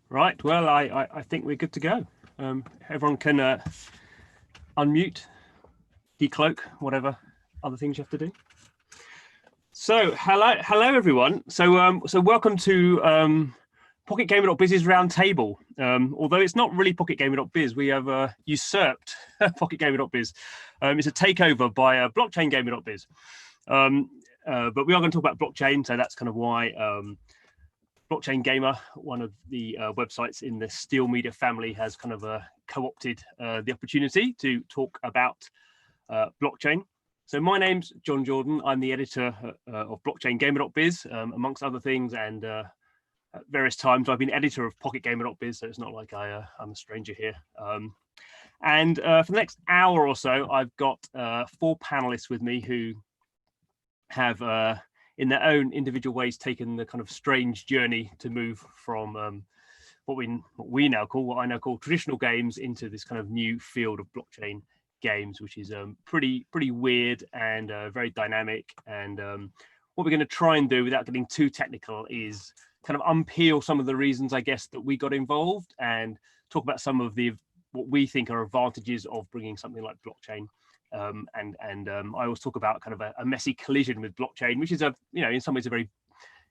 Right. Well, I think we're good to go. Everyone can unmute, decloak, whatever other things you have to do. So hello everyone. So welcome to PocketGamer.biz's RoundTable. Although it's not really PocketGamer.biz, we have usurped PocketGamer.biz. It's a takeover by BlockchainGamer.biz. But we are going to talk about blockchain, so that's kind of why Blockchain Gamer, one of the websites in the Steel Media family, has kind of co-opted the opportunity to talk about blockchain. So my name's Jon Jordan. I'm the editor of BlockchainGamer.biz, amongst other things, and at various times I've been editor of PocketGamer.biz, so it's not like I'm a stranger here. And for the next hour or so, I've got 4 panelists with me who have in their own individual ways taken the kind of strange journey to move from what I now call traditional games into this kind of new field of blockchain games, which is pretty weird and very dynamic. And what we're going to try and do, without getting too technical, is kind of unpeel some of the reasons, I guess, that we got involved, and talk about some of what we think are advantages of bringing something like blockchain. I always talk about kind of a messy collision with blockchain, which is in some ways a very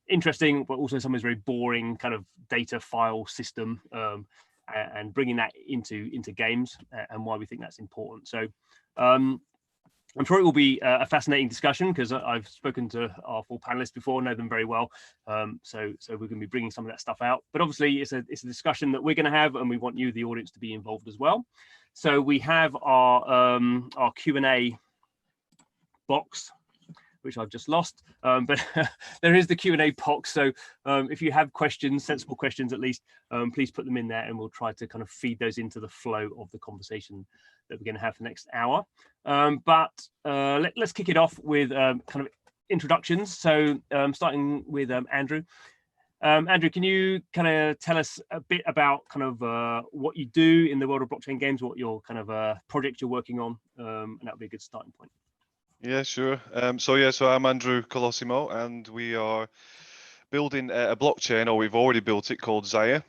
interesting, but also in some ways very boring kind of data file system, and bringing that into games, and why we think that's important. So I'm sure it will be a fascinating discussion, because I've spoken to our 4 panelists before, know them very well. So we're going to be bringing some of that stuff out. But obviously, it's a discussion that we're going to have, and we want you, the audience, to be involved as well. So we have our Q&A box, which I've just lost, but there is the Q&A box. So if you have questions, sensible questions at least, please put them in there, and we'll try to kind of feed those into the flow of the conversation that we're going to have for the next hour. Let's kick it off with kind of introductions. So starting with Andrew. Andrew, can you kind of tell us a bit about kind of what you do in the world of blockchain games, what your kind of project you're working on, and that would be a good starting point. Yeah, sure. So I'm Andrew Colosimo, and we are building a blockchain, or we've already built it, called Xaya.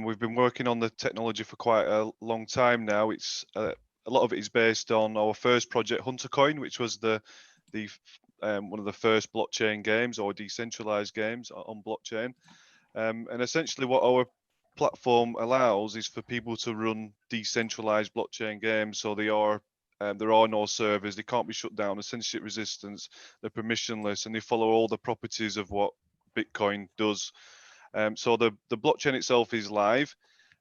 We've been working on the technology for quite a long time now. It's a lot of it is based on our first project, HunterCoin, which was one of the first blockchain games, or decentralized games on blockchain. And essentially what our platform allows is for people to run decentralized blockchain games. So there are no servers, they can't be shut down, they're censorship resistant, they're permissionless, and they follow all the properties of what Bitcoin does. So the blockchain itself is live,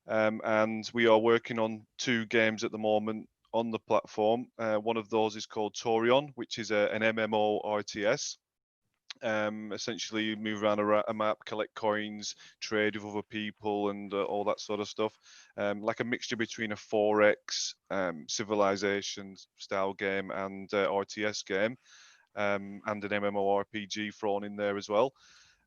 and we are working on 2 games at the moment on the platform. One of those is called Torion, which is an MMO RTS. Essentially, you move around a map, collect coins, trade with other people, and all that sort of stuff. Like a mixture between a 4X Civilization style game and RTS game, and an MMORPG thrown in there as well.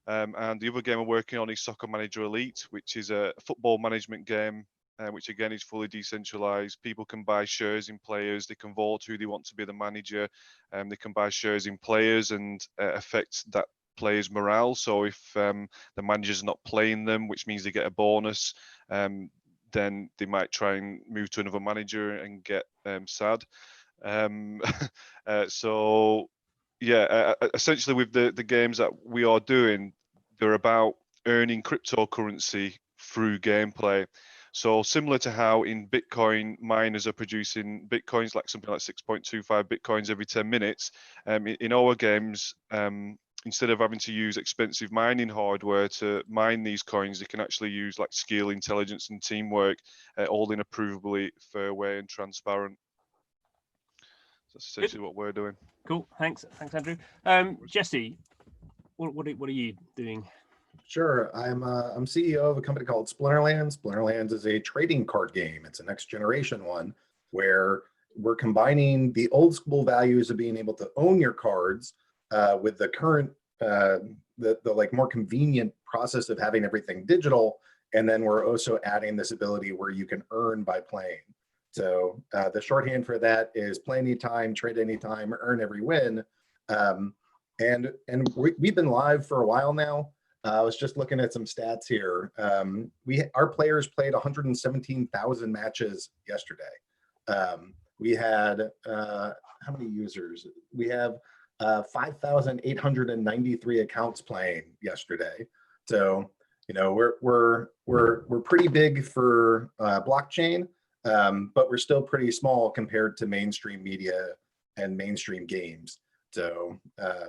And the other game I'm working on is Soccer Manager Elite, which is a football management game, which again is fully decentralized. People can buy shares in players, they can vote who they want to be the manager, they can buy shares in players and affect that player's morale. So if the manager's not playing them, which means they get a bonus, then they might try and move to another manager and get sad. So yeah, essentially with the games that we are doing, they're about earning cryptocurrency through gameplay. So similar to how in Bitcoin miners are producing Bitcoins, like something like 6.25 Bitcoins every 10 minutes, in our games, instead of having to use expensive mining hardware to mine these coins, they can actually use like skill, intelligence, and teamwork, all in a provably fair way and transparent. So that's essentially what we're doing. Cool, thanks Andrew. Jesse, what are you doing? Sure, I'm CEO of a company called Splinterlands. Splinterlands is a trading card game. It's a next generation one where we're combining the old school values of being able to own your cards with the current, the like more convenient process of having everything digital. And then we're also adding this ability where you can earn by playing. So the shorthand for that is play anytime, trade anytime, earn every win. And we've been live for a while now. I was just looking at some stats here. Our players played 117,000 matches yesterday. We had how many users? We have 5,893 accounts playing yesterday. So we're pretty big for blockchain, but we're still pretty small compared to mainstream media and mainstream games. So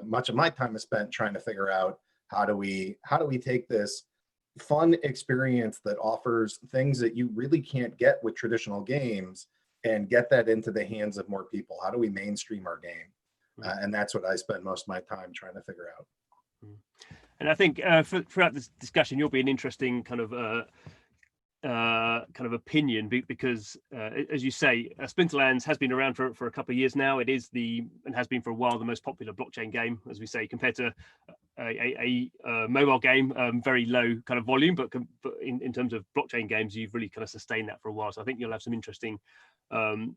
much of my time is spent trying to figure out how do we take this fun experience that offers things that you really can't get with traditional games and get that into the hands of more people. How do we mainstream our game? And that's what I spend most of my time trying to figure out. And I think throughout this discussion, you'll be an interesting kind of opinion, because as you say, Splinterlands has been around for a couple of years now. It is and has been for a while the most popular blockchain game, as we say, compared to a mobile game, very low kind of volume, but in terms of blockchain games, you've really kind of sustained that for a while. So I think you'll have some interesting kind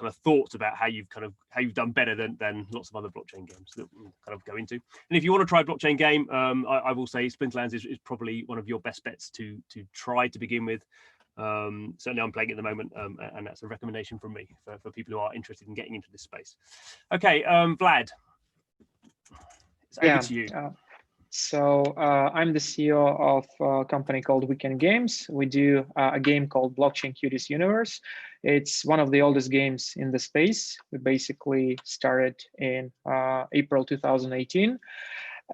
of thoughts about how you've done better than lots of other blockchain games that we'll kind of go into. And if you want to try a blockchain game, I will say Splinterlands is probably one of your best bets to try to begin with. Certainly I'm playing it at the moment, and that's a recommendation from me for people who are interested in getting into this space. Okay, Vlad, it's over to you. So I'm the CEO of a company called Weekend Games. We do a game called Blockchain Cuties Universe. It's one of the oldest games in the space. We basically started in April 2018.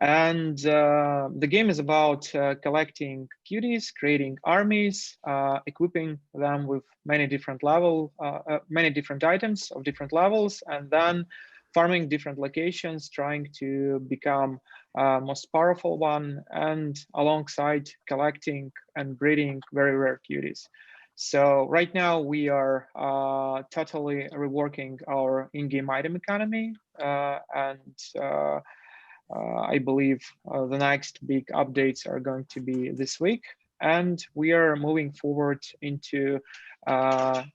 And the game is about collecting cuties, creating armies, equipping them with many different items of different levels, and then farming different locations, trying to become most powerful one, and alongside collecting and breeding very rare cuties. So right now we are totally reworking our in-game item economy, and I believe the next big updates are going to be this week. And we are moving forward into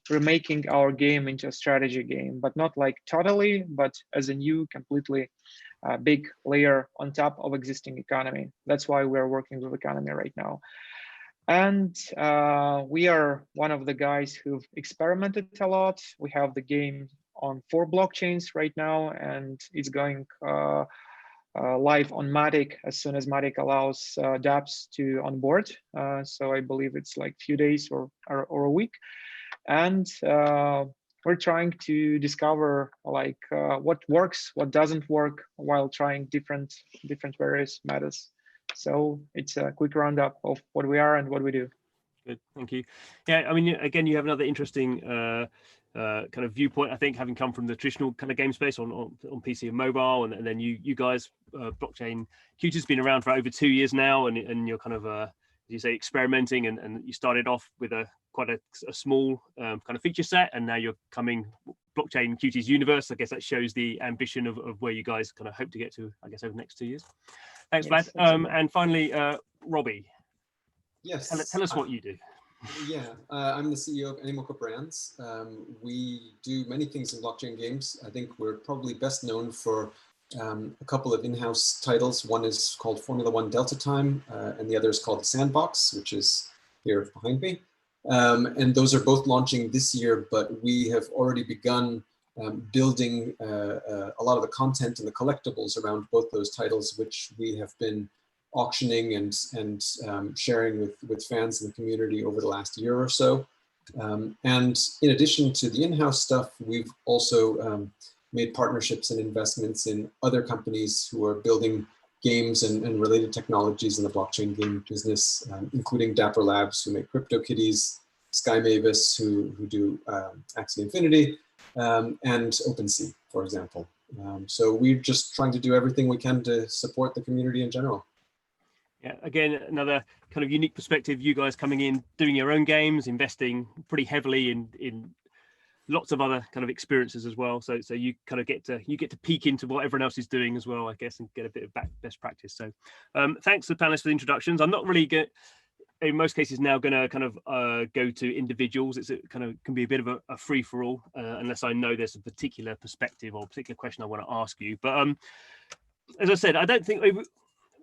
remaking our game into a strategy game, but not like totally, but as a new, completely big layer on top of existing economy. That's why we're working with economy right now. And we are one of the guys who've experimented a lot. We have the game on 4 blockchains right now, and it's going live on Matic as soon as Matic allows dApps to onboard. So I believe it's like a few days or a week. And we're trying to discover like what works, what doesn't work, while trying different various methods. So it's a quick roundup of what we are and what we do. Good, thank you. Yeah, I mean, again, you have another interesting kind of viewpoint, I think, having come from the traditional kind of game space on PC and mobile, and then you guys, Blockchain Cuties has been around for over 2 years now, and you're kind of, as you say, experimenting, and you started off with quite a small kind of feature set, and now you're coming Blockchain Cuties Universe. I guess that shows the ambition of where you guys kind of hope to get to, I guess, over the next 2 years. Thanks, Vlad. And finally, Rooby. Yes. Tell us what you do. Yeah, I'm the CEO of Animoca brands. We do many things in blockchain games. I think we're probably best known for a couple of in-house titles. One is called Formula 1 Delta Time, and the other is called The Sandbox, which is here behind me. And those are both launching this year, but we have already begun building a lot of the content and the collectibles around both those titles, which we have been auctioning and sharing with fans in the community over the last year or so. And in addition to the in-house stuff, we've also made partnerships and investments in other companies who are building games and related technologies in the blockchain game business, including Dapper Labs, who make CryptoKitties, Sky Mavis, who do Axie Infinity, and OpenSea, for example. So we're just trying to do everything we can to support the community in general. Yeah, again, another kind of unique perspective. You guys coming in, doing your own games, investing pretty heavily in lots of other kind of experiences as well. So you kind of get to peek into what everyone else is doing as well, I guess, and get a bit of best practice. So thanks to the panelists for the introductions. I'm not really in most cases now going to kind of go to individuals. It's can be a bit of a free for all, unless I know there's a particular perspective or particular question I want to ask you. But as I said, I don't think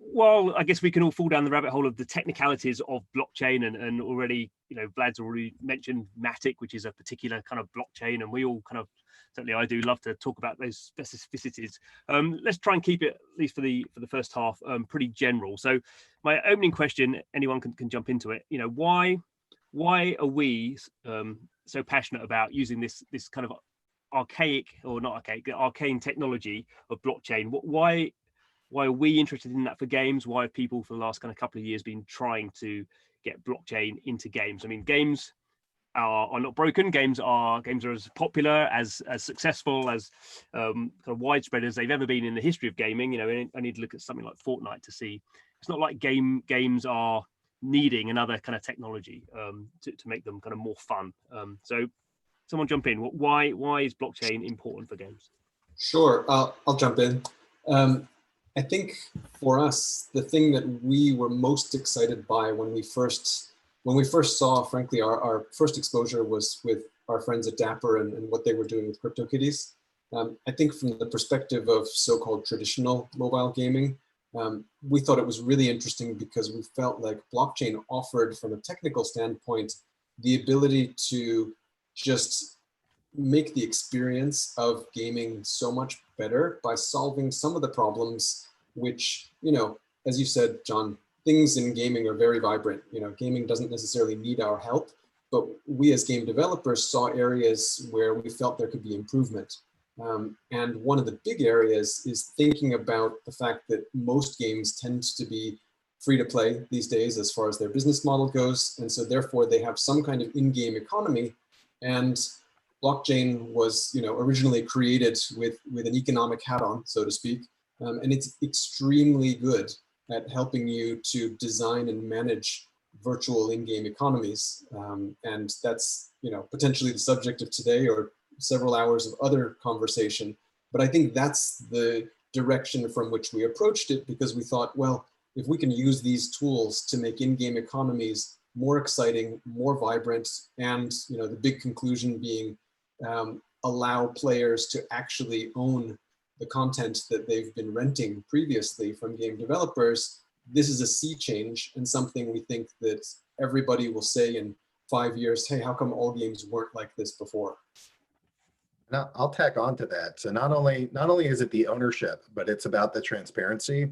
Well, I guess we can all fall down the rabbit hole of the technicalities of blockchain, and already, Vlad's already mentioned Matic, which is a particular kind of blockchain, and we all kind of, certainly I do love to talk about those specificities. Let's try and keep it, at least for the first half, pretty general. So my opening question, anyone can jump into it. Why are we so passionate about using this kind of arcane technology of blockchain? Why are we interested in that for games? Why have people for the last kind of couple of years been trying to get blockchain into games? I mean, games are not broken. Games are as popular, as successful, as kind of widespread as they've ever been in the history of gaming. I need to look at something like Fortnite to see. It's not like games are needing another kind of technology to make them kind of more fun. So someone jump in. Why is blockchain important for games? Sure, I'll jump in. I think for us, the thing that we were most excited by when we first saw, frankly, our first exposure was with our friends at Dapper and what they were doing with CryptoKitties. I think from the perspective of so-called traditional mobile gaming, we thought it was really interesting because we felt like blockchain offered, from a technical standpoint, the ability to just make the experience of gaming so much better by solving some of the problems which, as you said, John, things in gaming are very vibrant. Gaming doesn't necessarily need our help, but we as game developers saw areas where we felt there could be improvement. And one of the big areas is thinking about the fact that most games tend to be free to play these days as far as their business model goes. And so therefore they have some kind of in-game economy. And blockchain was, originally created with an economic hat on, so to speak. And it's extremely good at helping you to design and manage virtual in-game economies. And that's, potentially the subject of today or several hours of other conversation. But I think that's the direction from which we approached it, because we thought, well, if we can use these tools to make in-game economies more exciting, more vibrant, and the big conclusion being allow players to actually own the content that they've been renting previously from game developers, this is a sea change and something we think that everybody will say in 5 years, hey, how come all games weren't like this before? Now, I'll tack on to that. So not only is it the ownership, but it's about the transparency.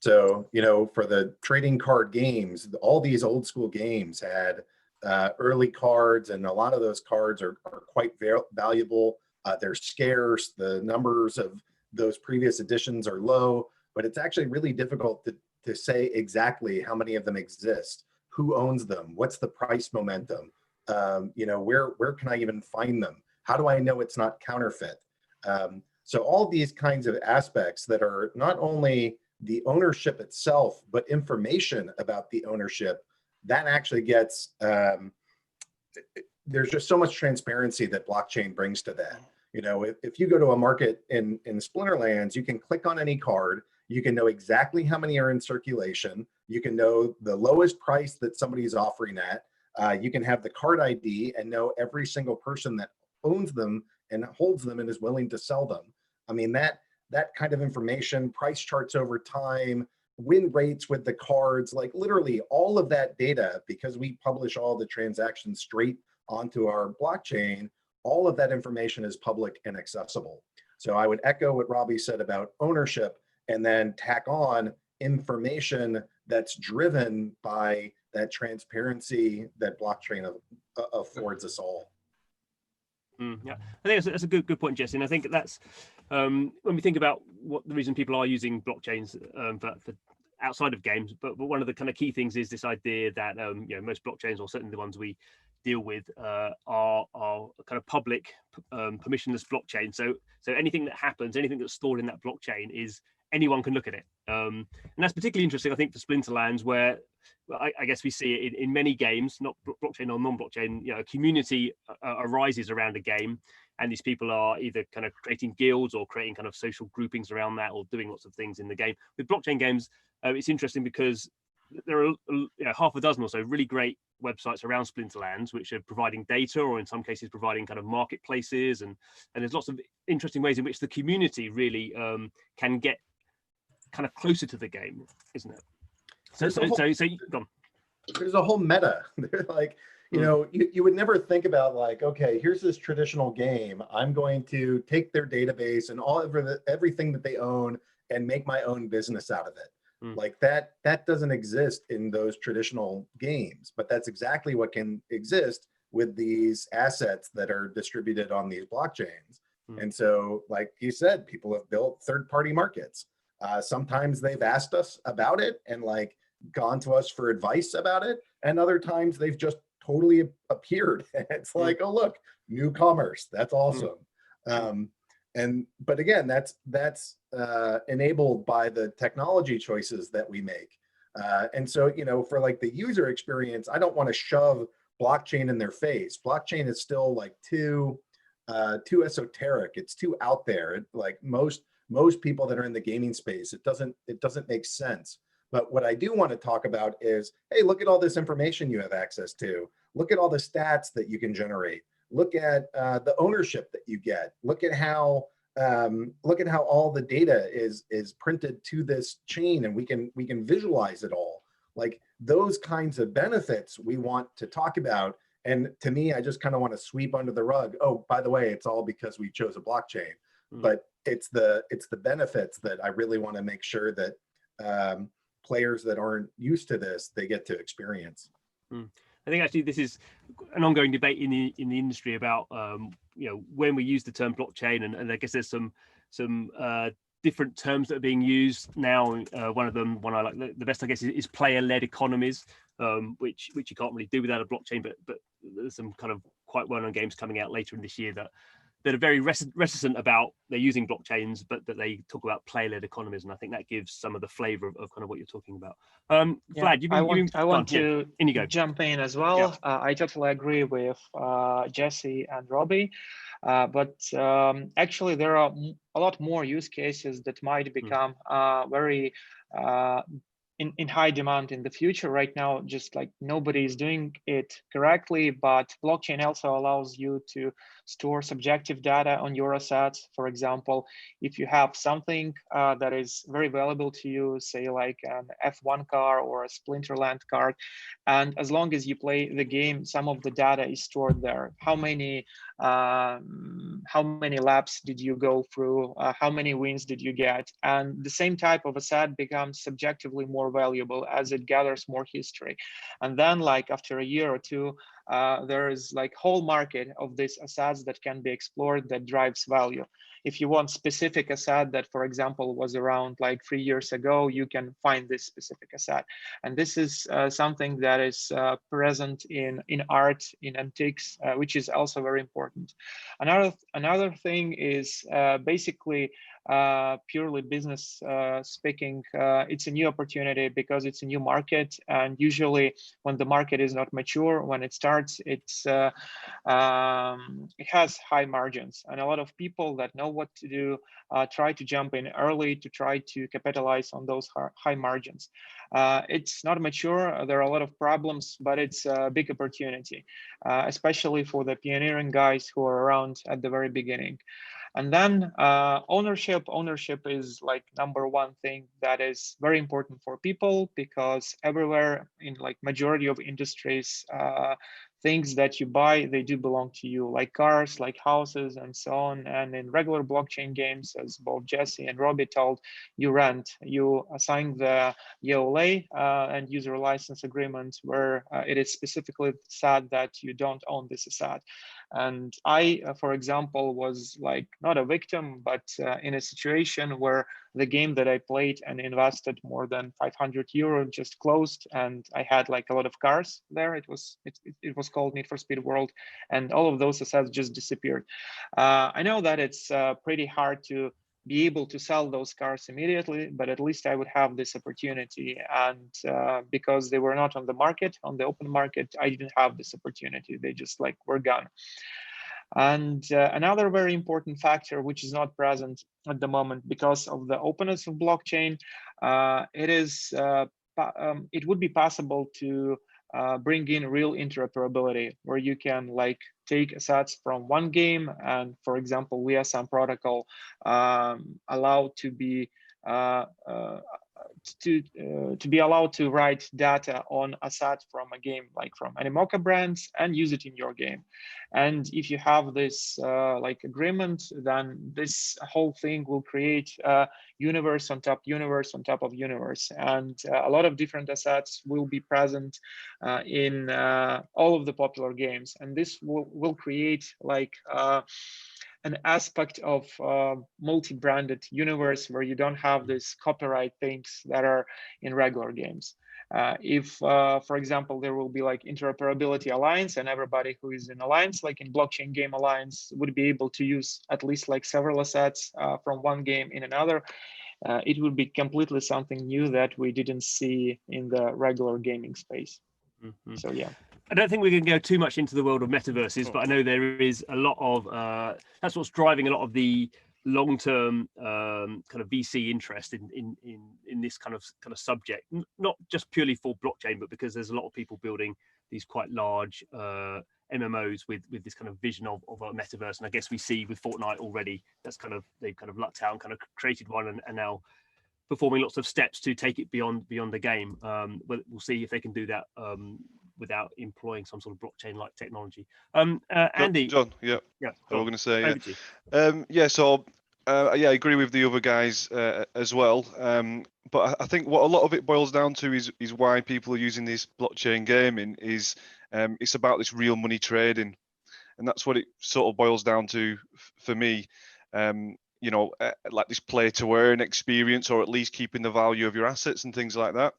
So, for the trading card games, all these old school games had early cards, and a lot of those cards are quite valuable. They're scarce. The numbers of those previous editions are low, but it's actually really difficult to say exactly how many of them exist, who owns them, what's the price momentum, where can I even find them? How do I know it's not counterfeit? So all these kinds of aspects that are not only the ownership itself, but information about the ownership, that actually gets, there's just so much transparency that blockchain brings to that. If you go to a market in Splinterlands, you can click on any card, you can know exactly how many are in circulation, you can know the lowest price that somebody's offering at, you can have the card ID and know every single person that owns them and holds them and is willing to sell them. I mean, that kind of information, price charts over time, win rates with the cards, like literally all of that data, because we publish all the transactions straight onto our blockchain, all of that information is public and accessible. So I would echo what Robbie said about ownership, and then tack on information that's driven by that transparency that blockchain affords us all. Yeah, I think that's a good point, Jesse. And I think that's when we think about what the reason people are using blockchains for outside of games, but one of the kind of key things is this idea that most blockchains, or certainly the ones we deal with, are kind of public, permissionless blockchain. So anything that happens, anything that's stored in that blockchain, is anyone can look at it. And that's particularly interesting, I think, for Splinterlands, where I guess we see it in many games, not blockchain or non-blockchain. A community arises around a game, and these people are either kind of creating guilds or creating kind of social groupings around that, or doing lots of things in the game. With blockchain games, it's interesting because there are half a dozen or so really great websites around Splinterlands, which are providing data, or in some cases providing kind of marketplaces, and there's lots of interesting ways in which the community really can get kind of closer to the game, isn't it? So go on. There's a whole meta. They're like, you know, you would never think about like, okay, here's this traditional game. I'm going to take their database and everything that they own and make my own business out of it. Like that doesn't exist in those traditional games, but that's exactly what can exist with these assets that are distributed on these blockchains. And so, like you said, people have built third-party markets. Sometimes they've asked us about it and like gone to us for advice about it. And other times they've just totally appeared. It's like, oh, look, new commerce. That's awesome. But again, that's enabled by the technology choices that we make. And so, you know, for like the user experience, I don't want to shove blockchain in their face. Blockchain is still like too esoteric. It's too out there. Like most people that are in the gaming space, it doesn't make sense. But what I do want to talk about is, hey, look at all this information you have access to. Look at all the stats that you can generate. Look at the ownership that you get. Look at how all the data is printed to this chain, and we can visualize it all. Like those kinds of benefits we want to talk about. And to me, I just kind of want to sweep under the rug. Oh, by the way, it's all because we chose a blockchain. But it's the benefits that I really want to make sure that players that aren't used to this, they get to experience. I think actually this is an ongoing debate in the industry about you know, when we use the term blockchain, and I guess there's some different terms that are being used now. One I like the best, I guess, is player-led economies, which you can't really do without a blockchain, but there's some kind of quite well-known games coming out later in this year that are very reticent about they're using blockchains, but that they talk about player-led economies, and I think that gives some of the flavor of kind of what you're talking about. Vlad, I want to jump in as well. I totally agree with Jesse and Rooby, but actually there are a lot more use cases that might become very in high demand in the future. Right now, just like nobody is doing it correctly, but blockchain also allows you to store subjective data on your assets. For example, if you have something that is very valuable to you, say like an F1 car or a Splinterlands card, and as long as you play the game, some of the data is stored there. How many laps did you go through? How many wins did you get? And the same type of asset becomes subjectively more valuable as it gathers more history. And then like after a year or two, there is like whole market of these assets that can be explored that drives value. If you want specific asset that, for example, was around like 3 years ago, you can find this specific asset. And this is something that is present in art, in antiques, which is also very important. Another thing is basically purely business speaking, it's a new opportunity because it's a new market, and usually when the market is not mature, when it starts, it has high margins, and a lot of people that know what to do try to jump in early to try to capitalize on those high margins. It's not mature, there are a lot of problems, but it's a big opportunity, especially for the pioneering guys who are around at the very beginning. And then ownership is like #1 thing that is very important for people, because everywhere in like majority of industries, things that you buy, they do belong to you, like cars, like houses, and so on. And in regular blockchain games, as both Jesse and Rooby told, you rent, you assign the EOLA and user license agreement, where it is specifically said that you don't own this asset. And I, for example, was like not a victim, but in a situation where the game that I played and invested more than 500 euro just closed, and I had like a lot of cars there. It was called Need for Speed World, and all of those assets just disappeared. I know that it's pretty hard to be able to sell those cars immediately, but at least I would have this opportunity. And because they were not on the market, on the open market, I didn't have this opportunity. They just like were gone. And another very important factor, which is not present at the moment because of the openness of blockchain, it would be possible to bring in real interoperability, where you can like take assets from one game and, for example, via some protocol, allow to be to be allowed to write data on assets from a game, like from Animoca brands, and use it in your game. And if you have this like agreement, then this whole thing will create universe on top of universe, and a lot of different assets will be present in all of the popular games, and this will create like an aspect of multi-branded universe where you don't have these copyright things that are in regular games. If, for example, there will be like interoperability alliance, and everybody who is in alliance, like in Blockchain Game Alliance, would be able to use at least like several assets from one game in another, it would be completely something new that we didn't see in the regular gaming space. Mm-hmm. So yeah. I don't think we're going to go too much into the world of metaverses, but I know there is a lot of that's what's driving a lot of the long-term kind of VC interest in this kind of subject, not just purely for blockchain, but because there's a lot of people building these quite large MMOs with this kind of vision of a metaverse. And I guess we see with Fortnite already, that's kind of, they've kind of lucked out and kind of created one, and now performing lots of steps to take it beyond the game. We'll see if they can do that without employing some sort of blockchain-like technology. Andy, John, yeah, we're going to say, yeah, so yeah, I agree with the other guys as well. But I think what a lot of it boils down to is why people are using this blockchain gaming is it's about this real money trading, and that's what it sort of boils down to for me. You know, like this play to earn experience, or at least keeping the value of your assets and things like that.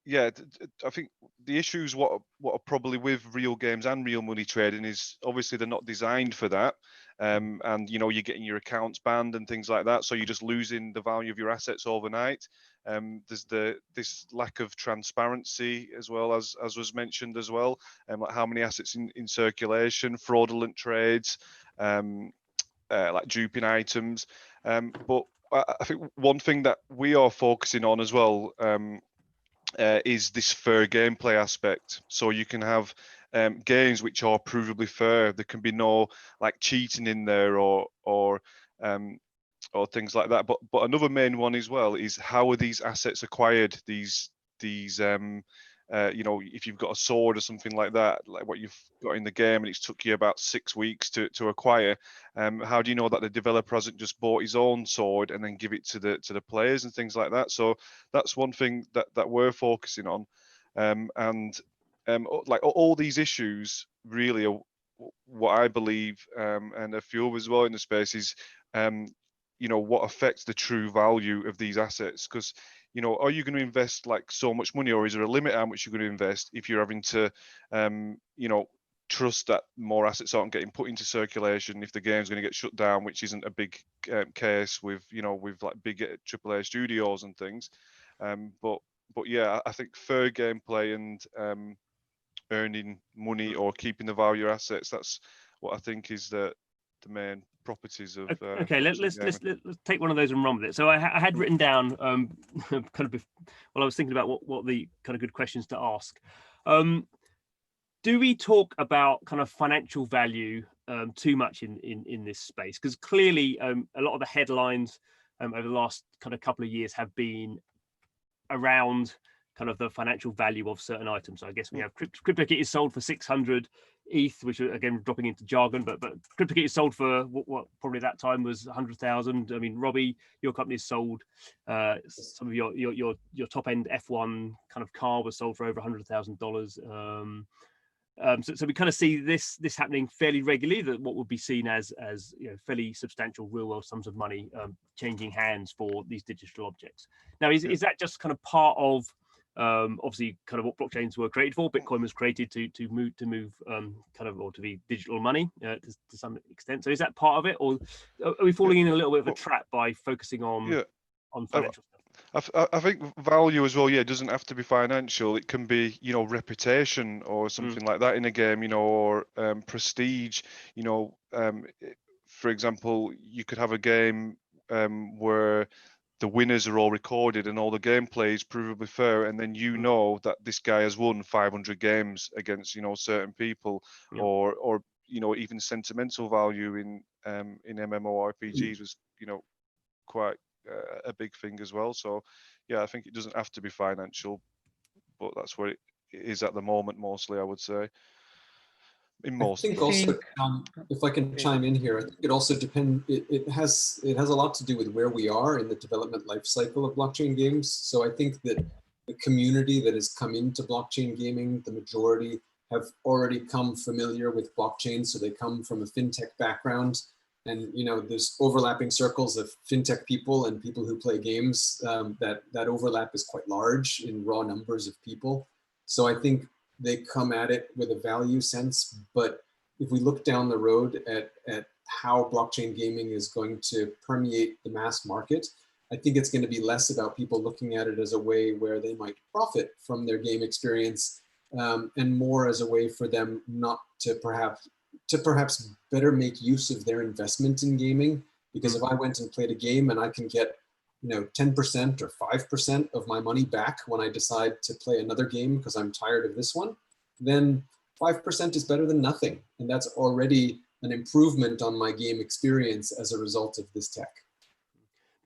Yeah, I think the issues what are probably with real games and real money trading is obviously they're not designed for that, and you know, you're getting your accounts banned and things like that, so you're just losing the value of your assets overnight. There's this lack of transparency as well, as was mentioned as well, like how many assets in circulation, fraudulent trades, like duping items. But I think one thing that we are focusing on as well is this fair gameplay aspect. So you can have games which are provably fair. There can be no like cheating in there or things like that. But another main one as well is how are these assets acquired? These you know, if you've got a sword or something like that, like what you've got in the game, and it's took you about 6 weeks to acquire, how do you know that the developer hasn't just bought his own sword and then give it to the players and things like that? So that's one thing that we're focusing on, and like all these issues really are what I believe, and a few others as well in the space is, you know, what affects the true value of these assets. Because, you know, are you going to invest like so much money, or is there a limit how much you're going to invest if you're having to, you know, trust that more assets aren't getting put into circulation if the game's going to get shut down, which isn't a big case with, you know, with like big AAA studios and things. But yeah, I think fair gameplay and earning money or keeping the value of assets, that's what I think is the main properties of okay, let's take one of those and run with it. So I had written down kind of while I was thinking about what the kind of good questions to ask. Do we talk about kind of financial value too much in this space? Because clearly a lot of the headlines over the last kind of couple of years have been around kind of the financial value of certain items. So I guess we have CryptoKit is sold for 600 ETH, which are, again, dropping into jargon, but CryptoKit is sold for what probably at that time was 100,000. I mean, Robbie, your company has sold some of your top end F1 kind of car was sold for over $100,000. So we kind of see this happening fairly regularly, that what would be seen as you know, fairly substantial real world sums of money changing hands for these digital objects. Now, is that just kind of part of obviously kind of what blockchains were created for? Bitcoin was created to move kind of, or to be digital money to some extent. So is that part of it, or are we falling in a little bit of a trap by focusing on financial stuff? I think value as well, yeah, it doesn't have to be financial. It can be, you know, reputation or something like that in a game, you know, or prestige. You know, for example, you could have a game where the winners are all recorded and all the gameplay is provably fair, and then you know that this guy has won 500 games against, you know, certain people, or you know, even sentimental value in MMORPGs was, you know, quite a big thing as well. So yeah, I think it doesn't have to be financial, but that's where it is at the moment mostly, I would say. In most I think also, if I can chime in here, I think it also depends. It has a lot to do with where we are in the development life cycle of blockchain games. So I think that the community that has come into blockchain gaming, the majority have already come familiar with blockchain, so they come from a fintech background, and there's overlapping circles of fintech people and people who play games. That overlap is quite large in raw numbers of people. So I think they come at it with a value sense, but if we look down the road at how blockchain gaming is going to permeate the mass market, I think it's going to be less about people looking at it as a way where they might profit from their game experience, and more as a way for them not to perhaps better make use of their investment in gaming. Because if I went and played a game and I can get 10% or 5% of my money back when I decide to play another game because I'm tired of this one, then 5% is better than nothing. And that's already an improvement on my game experience as a result of this tech.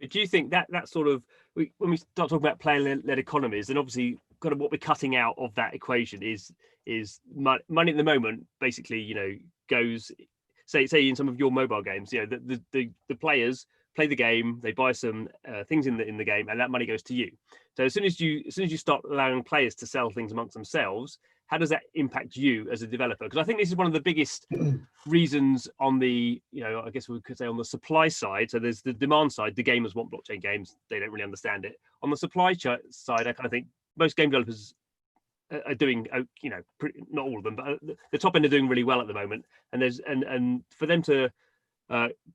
Do you think that sort of, when we start talking about player-led economies, and obviously kind of what we're cutting out of that equation is money at the moment, basically, goes, say in some of your mobile games, the players play the game, they buy some things in the game, and that money goes to you. So as soon as you start allowing players to sell things amongst themselves, how does that impact you as a developer? Because I think this is one of the biggest reasons on the, I guess we could say on the supply side. So there's the demand side, the gamers want blockchain games, they don't really understand it. On the supply side, I kind of think most game developers are doing, not all of them, but the top end are doing really well at the moment. And and for them to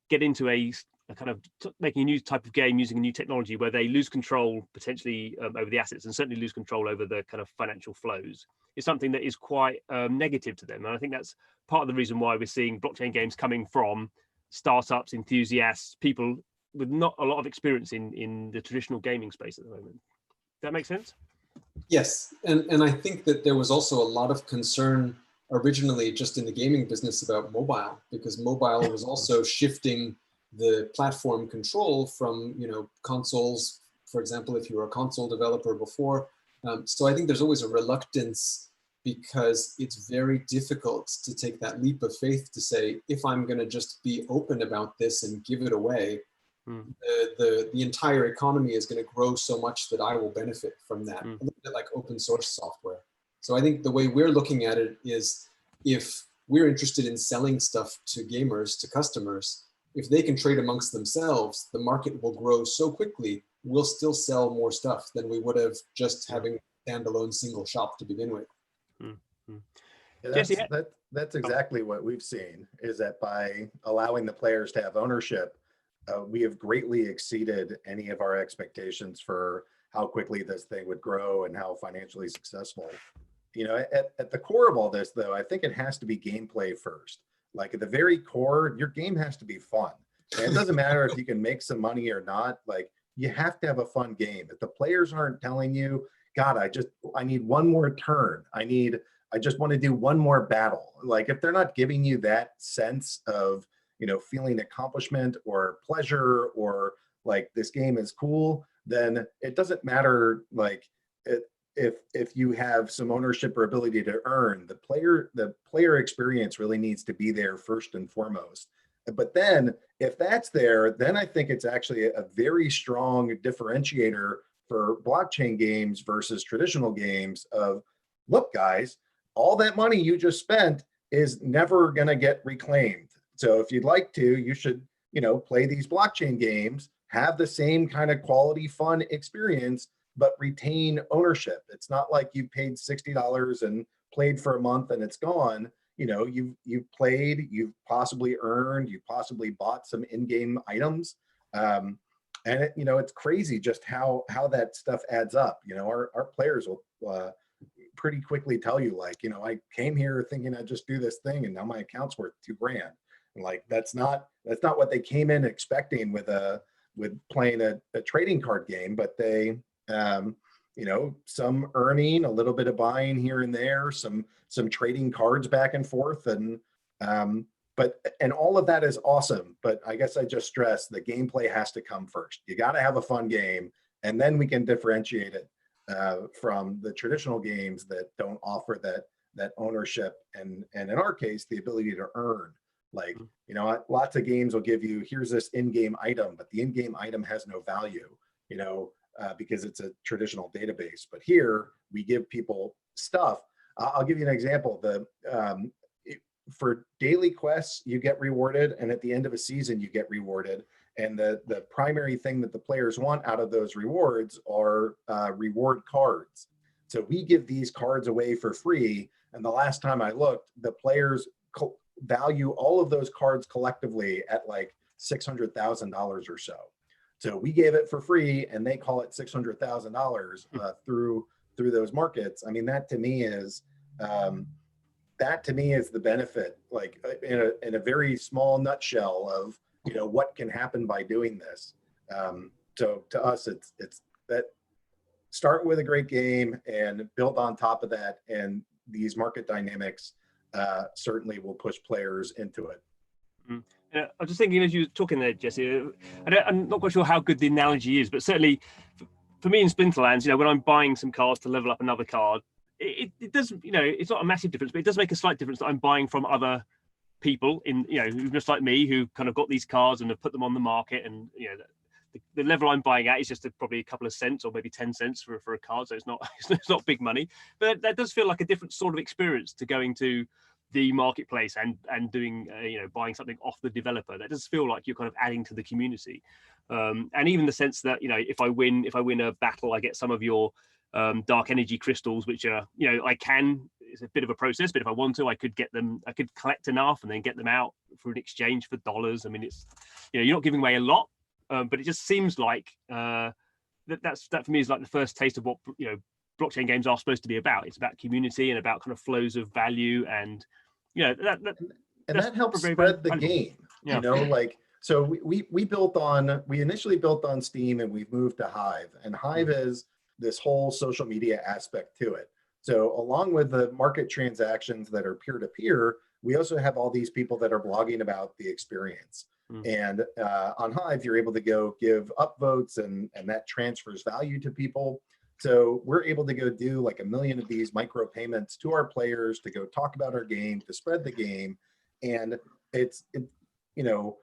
get into a kind of making a new type of game using a new technology where they lose control potentially over the assets, and certainly lose control over the kind of financial flows, is something that is quite negative to them. And I think that's part of the reason why we're seeing blockchain games coming from startups, enthusiasts, people with not a lot of experience in the traditional gaming space at the moment. Does that make sense? Yes, and I think that there was also a lot of concern originally just in the gaming business about mobile, because mobile was also shifting the platform control from consoles, for example, if you were a console developer before. So I think there's always a reluctance, because it's very difficult to take that leap of faith to say, if I'm going to just be open about this and give it away, the entire economy is going to grow so much that I will benefit from that. A little bit like open source software. So I think the way we're looking at it is, if we're interested in selling stuff to gamers, to customers, if they can trade amongst themselves, the market will grow so quickly, we'll still sell more stuff than we would have just having a standalone single shop to begin with. Yeah, that's exactly what we've seen, is that by allowing the players to have ownership, we have greatly exceeded any of our expectations for how quickly this thing would grow and how financially successful. At the core of all this, though, I think it has to be gameplay first. Like at the very core, your game has to be fun. And it doesn't matter if you can make some money or not. Like, you have to have a fun game. If the players aren't telling you, God, I need one more turn, I just want to do one more battle. Like, if they're not giving you that sense of, feeling accomplishment or pleasure, or like this game is cool, then it doesn't matter. Like, if you have some ownership or ability to earn, the player experience really needs to be there first and foremost. But then if that's there, then I think it's actually a very strong differentiator for blockchain games versus traditional games of, look, guys, all that money you just spent is never going to get reclaimed. So if you'd like to, you should, play these blockchain games, have the same kind of quality, fun experience, but retain ownership. It's not like you paid $60 and played for a month and it's gone. You've played, you've possibly earned, you possibly bought some in-game items. And it's crazy just how that stuff adds up. Our players will pretty quickly tell you, like, I came here thinking I'd just do this thing, and now my account's worth $2,000. And like, that's not what they came in expecting with playing a trading card game, but they, some earning, a little bit of buying here and there, some trading cards back and forth. And, and all of that is awesome, but I guess I just stress the gameplay has to come first. You got to have a fun game, and then we can differentiate it from the traditional games that don't offer that ownership and in our case the ability to earn. Like, you know, lots of games will give you, here's this in-game item, but the in-game item has no value, you know, because it's a traditional database. But here we give people stuff. I'll give you an example. For daily quests, you get rewarded, and at the end of a season, you get rewarded. And the primary thing that the players want out of those rewards are reward cards. So we give these cards away for free. And the last time I looked, the players value all of those cards collectively at like $600,000 or so. So we gave it for free, and they call it $600,000 through those markets. I mean, that to me is the benefit, like in a very small nutshell of, you know, what can happen by doing this. So to us, it's that start with a great game and build on top of that, and these market dynamics certainly will push players into it. Yeah, I was just thinking as you were talking there, Jesse, I'm not quite sure how good the analogy is, but certainly for me in Splinterlands, you know, when I'm buying some cards to level up another card, it does, you know, it's not a massive difference, but it does make a slight difference that I'm buying from other people in, you know, just like me, who kind of got these cards and have put them on the market, and, you know, the level I'm buying at is just probably a couple of cents or maybe 10 cents for a card, so it's not big money, but that does feel like a different sort of experience to going to the marketplace and doing you know, buying something off the developer. That does feel like you're kind of adding to the community, and even the sense that, you know, if I win a battle, I get some of your dark energy crystals, which are, you know, it's a bit of a process, but if I want to, I could collect enough and then get them out for an exchange for dollars. I mean, it's, you know, you're not giving away a lot, but it just seems like that for me is like the first taste of what, you know, blockchain games are supposed to be about. It's about community and about kind of flows of value, and, you know, that helps spread the game. Yeah. You know, like, so we initially built on Steam, and we've moved to Hive, and Hive is this whole social media aspect to it. So along with the market transactions that are peer-to-peer, we also have all these people that are blogging about the experience. And on Hive, you're able to go give upvotes, and that transfers value to people. So we're able to go do like 1 million of these micro payments to our players to go talk about our game, to spread the game. And it's you know,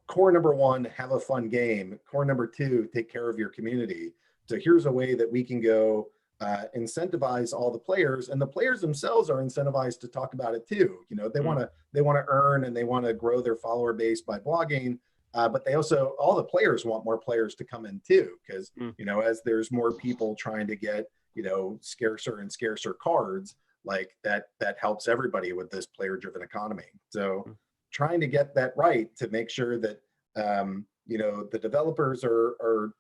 core number 1, have a fun game. Core number 2, take care of your community. So here's a way that we can go incentivize all the players, and the players themselves are incentivized to talk about it too. You know, they want to earn, and they want to grow their follower base by blogging. But they also, all the players want more players to come in too, because, you know, as there's more people trying to get, you know, scarcer and scarcer cards, like that helps everybody with this player-driven economy. So trying to get that right to make sure that, you know, the developers are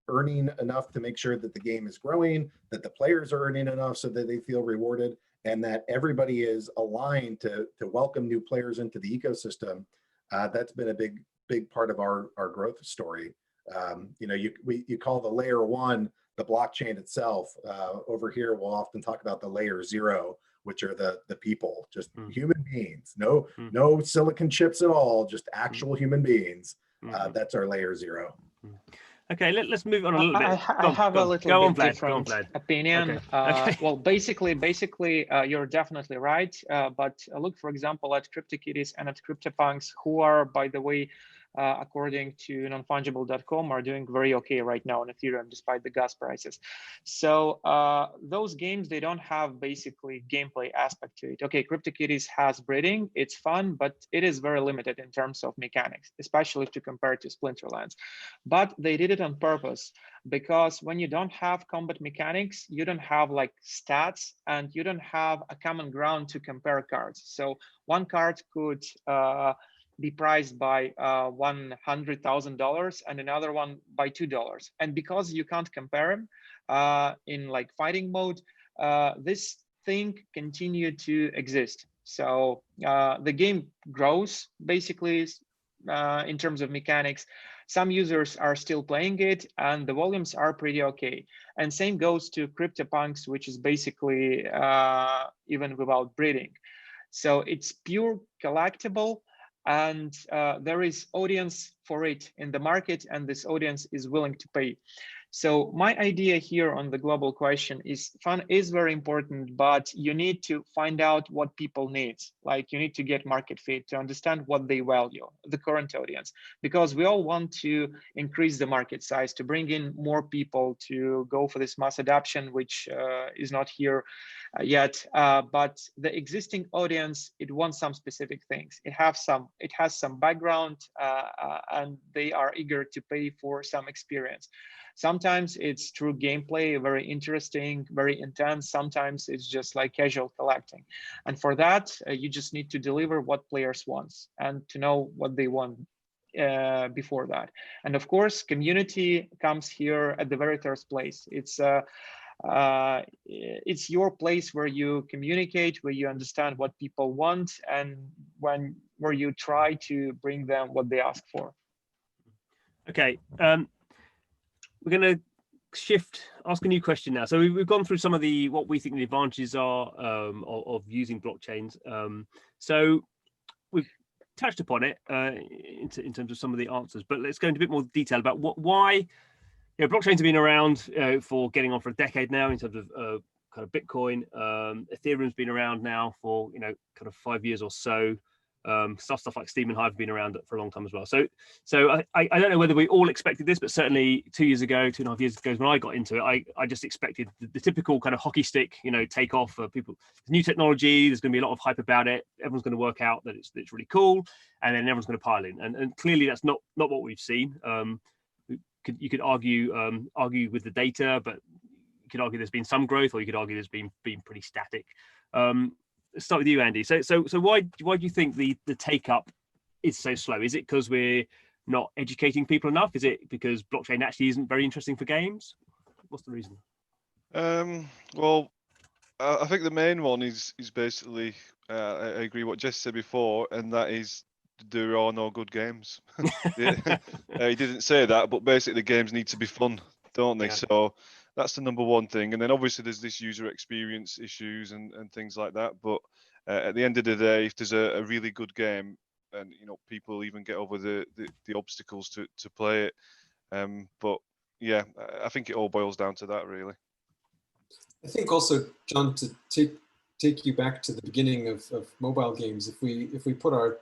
earning enough to make sure that the game is growing, that the players are earning enough so that they feel rewarded, and that everybody is aligned to welcome new players into the ecosystem. That's been a big part of our growth story. You know, you call the layer 1 the blockchain itself. Over here, we'll often talk about the layer 0, which are the people, just human beings. No silicon chips at all, just actual human beings. That's our layer 0. Okay, let's move on a little bit. I have a little bit different opinion. Okay. Well, basically, you're definitely right. But look, for example, at CryptoKitties and at CryptoPunks, who are, by the way, according to nonfungible.com, are doing very okay right now on Ethereum, despite the gas prices. So those games, they don't have basically gameplay aspect to it. Okay, CryptoKitties has breeding, it's fun, but it is very limited in terms of mechanics, especially if you compare it to Splinterlands. But they did it on purpose, because when you don't have combat mechanics, you don't have like stats, and you don't have a common ground to compare cards. So one card could be priced by $100,000 and another one by $2. And because you can't compare them in like fighting mode, this thing continued to exist. So the game grows basically in terms of mechanics. Some users are still playing it, and the volumes are pretty okay. And same goes to CryptoPunks, which is basically even without breeding. So it's pure collectible, and there is audience for it in the market, and this audience is willing to pay. So my idea here on the global question is fun is very important, but you need to find out what people need. Like you need to get market fit to understand what they value, the current audience, because we all want to increase the market size, to bring in more people, to go for this mass adoption, which is not here yet. But the existing audience, it wants some specific things. It has some background, and they are eager to pay for some experience. Sometimes it's true gameplay, very interesting, very intense. Sometimes it's just like casual collecting. And for that, you just need to deliver what players want and to know what they want before that. And of course, community comes here at the very first place. It's your place where you communicate, where you understand what people want, and where you try to bring them what they ask for. Okay. We're going to ask a new question now. So we've gone through some of what we think the advantages are of using blockchains. So we've touched upon it in terms of some of the answers, but let's go into a bit more detail about why blockchains have been around for getting on for a decade now in terms of kind of Bitcoin. Ethereum's been around now for kind of 5 years or so. Stuff like Steam and Hive have been around for a long time as well. So I don't know whether we all expected this, but certainly 2 years ago, 2.5 years ago, when I got into it, I just expected the typical kind of hockey stick, take off for people. New technology, there's going to be a lot of hype about it. Everyone's going to work out that it's really cool, and then everyone's going to pile in. And clearly that's not what we've seen. You could argue with the data, but you could argue there's been some growth, or you could argue there's been pretty static. Let's start with you, Andy. So why do you think the take up is so slow? Is it because we're not educating people enough? Is it because blockchain actually isn't very interesting for games? What's the reason? Well, I think the main one is basically I agree what Jess said before, and that is there are no good games. He didn't say that, but basically the games need to be fun, don't they? Yeah. So that's the number one thing. And then obviously there's this user experience issues and things like that. But at the end of the day, if there's a really good game, and people even get over the obstacles to play it. But yeah, I think it all boils down to that, really. I think also, John, to take you back to the beginning of mobile games, if we put our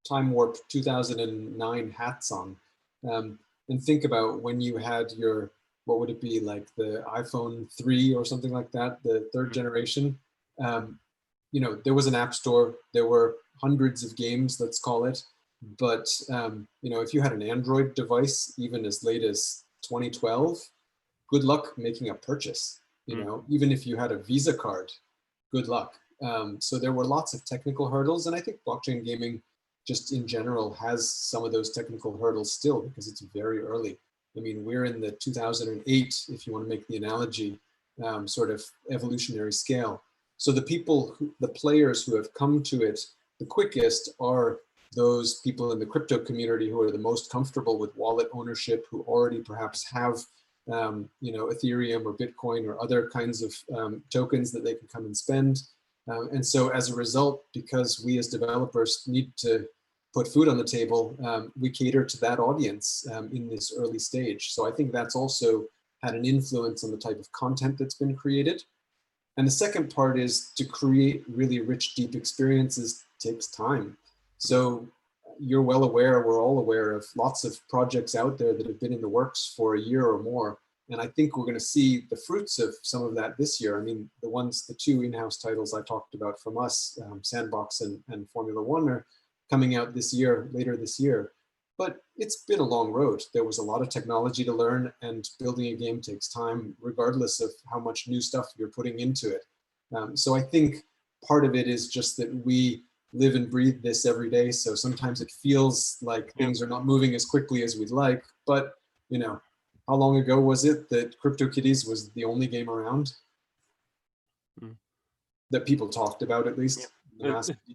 Time Warp 2009 hats on, and think about when you had your, what would it be, like the iPhone 3 or something like that, the third generation. There was an app store, there were hundreds of games, let's call it. But, if you had an Android device, even as late as 2012, good luck making a purchase. Even if you had a Visa card, good luck. So there were lots of technical hurdles. And I think blockchain gaming just in general has some of those technical hurdles still, because it's very early. I mean, we're in the 2008, if you want to make the analogy, sort of evolutionary scale. So the players who have come to it the quickest are those people in the crypto community who are the most comfortable with wallet ownership, who already perhaps have, Ethereum or Bitcoin or other kinds of tokens that they can come and spend. And so as a result, because we as developers need to put food on the table, we cater to that audience in this early stage. So I think that's also had an influence on the type of content that's been created. And the second part is to create really rich, deep experiences takes time. So you're well aware, we're all aware of lots of projects out there that have been in the works for a year or more. And I think we're going to see the fruits of some of that this year. I mean, the two in-house titles I talked about from us, Sandbox and Formula One, are coming out later this year. But it's been a long road. There was a lot of technology to learn, and building a game takes time, regardless of how much new stuff you're putting into it. So I think part of it is just that we live and breathe this every day. So sometimes it feels like things are not moving as quickly as we'd like. But, how long ago was it that CryptoKitties was the only game around that people talked about, at least?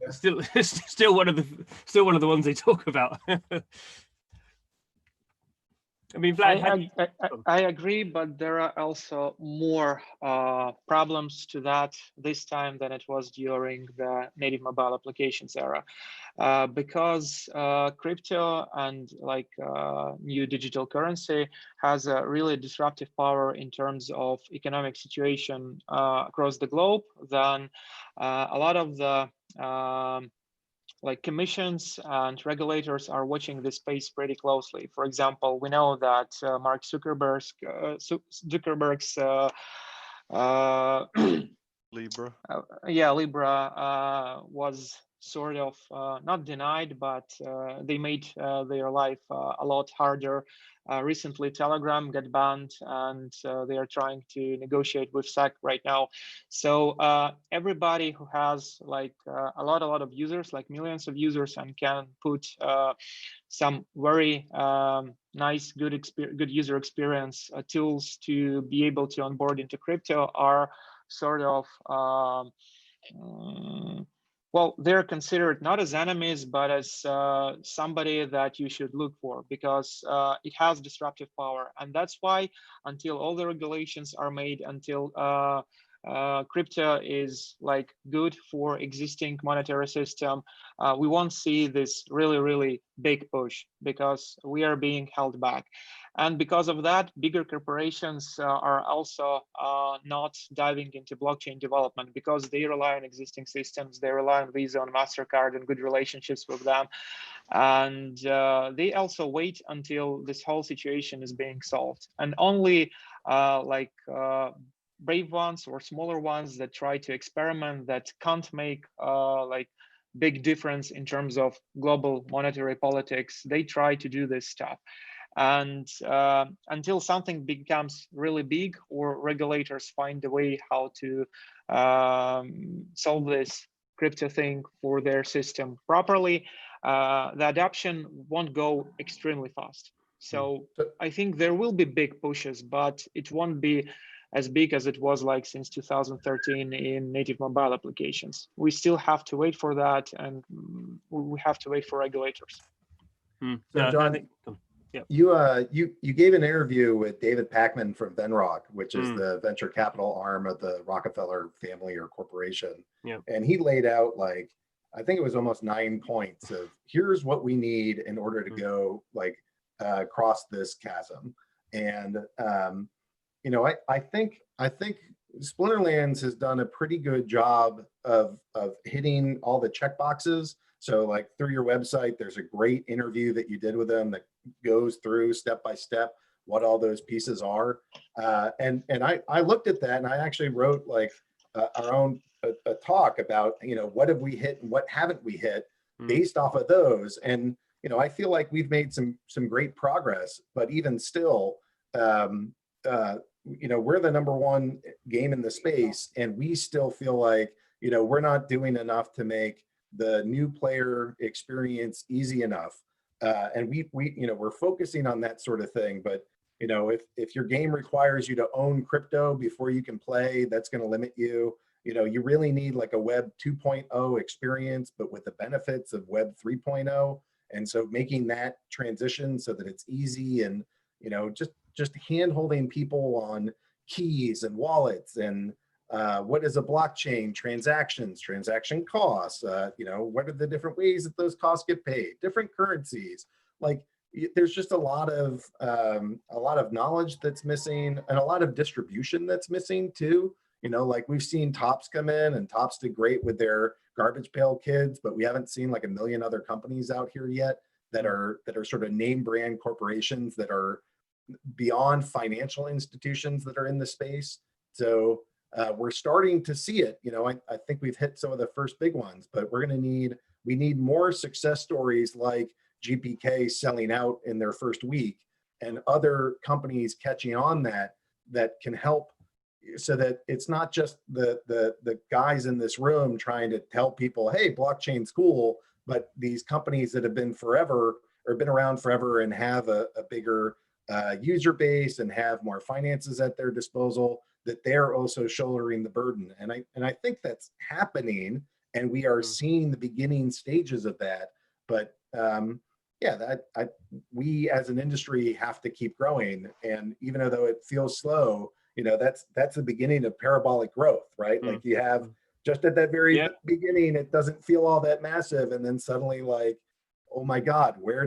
Still one of the ones they talk about. I mean, Vlad, I agree, but there are also more problems to that this time than it was during the native mobile applications era, because crypto and like new digital currency has a really disruptive power in terms of economic situation across the globe. Then a lot of the like commissions and regulators are watching this space pretty closely. For example, we know that Mark Zuckerberg's Libra. Libra was sort of not denied, but they made their life a lot harder. Recently, Telegram got banned, and they are trying to negotiate with SEC right now. So everybody who has like a lot of users, like millions of users, and can put some very nice, good user experience tools to be able to onboard into crypto are sort of well, they're considered not as enemies, but as somebody that you should look for, because it has disruptive power. And that's why until all the regulations are made, until crypto is like good for existing monetary system, we won't see this really big push, because we are being held back. And because of that, bigger corporations are also not diving into blockchain development, because they rely on existing systems. They rely on Visa and MasterCard and good relationships with them. And they also wait until this whole situation is being solved. And only brave ones or smaller ones that try to experiment, that can't make like big difference in terms of global monetary politics, they try to do this stuff. And until something becomes really big, or regulators find a way how to solve this crypto thing for their system properly, the adoption won't go extremely fast. So I think there will be big pushes, but it won't be as big as it was like since 2013 in native mobile applications. We still have to wait for that, and we have to wait for regulators. So John, you gave an interview with David Pacman from Venrock, which is the venture capital arm of the Rockefeller family or corporation. Yeah. And he laid out, like, I think it was almost 9 points of here's what we need in order to go like cross this chasm. And you know, I think Splinterlands has done a pretty good job of hitting all the check boxes. So like through your website, there's a great interview that you did with them that goes through step by step what all those pieces are. And I looked at that, and I actually wrote like our own a talk about, you know, what have we hit and what haven't we hit based off of those. And, you know, I feel like we've made some great progress, but even still, you know, we're the #1 game in the space, and we still feel like, you know, we're not doing enough to make the new player experience easy enough. And we you know, we're focusing on that sort of thing. But, you know, if your game requires you to own crypto before you can play, that's going to limit you. You know, you really need like a Web 2.0 experience, but with the benefits of Web 3.0. And so making that transition so that it's easy, and, you know, just hand-holding people on keys and wallets, and what is a blockchain, transaction costs, you know, what are the different ways that those costs get paid, different currencies. Like, there's just a lot of knowledge that's missing, and a lot of distribution that's missing too. You know, like we've seen Tops come in, and Tops did great with their Garbage Pail Kids, but we haven't seen like a million other companies out here yet that are sort of name brand corporations that are beyond financial institutions that are in the space. So we're starting to see it. You know, I think we've hit some of the first big ones, but we need more success stories like GPK selling out in their first week, and other companies catching on that can help, so that it's not just the guys in this room trying to tell people, hey, blockchain's cool, but these companies that have been around forever and have a bigger user base and have more finances at their disposal, that they're also shouldering the burden. And I think that's happening, and we are seeing the beginning stages of that. But yeah, we as an industry have to keep growing. And even though it feels slow, that's the beginning of parabolic growth, right? Like you have just at that very beginning, it doesn't feel all that massive. And then suddenly like, oh my God, where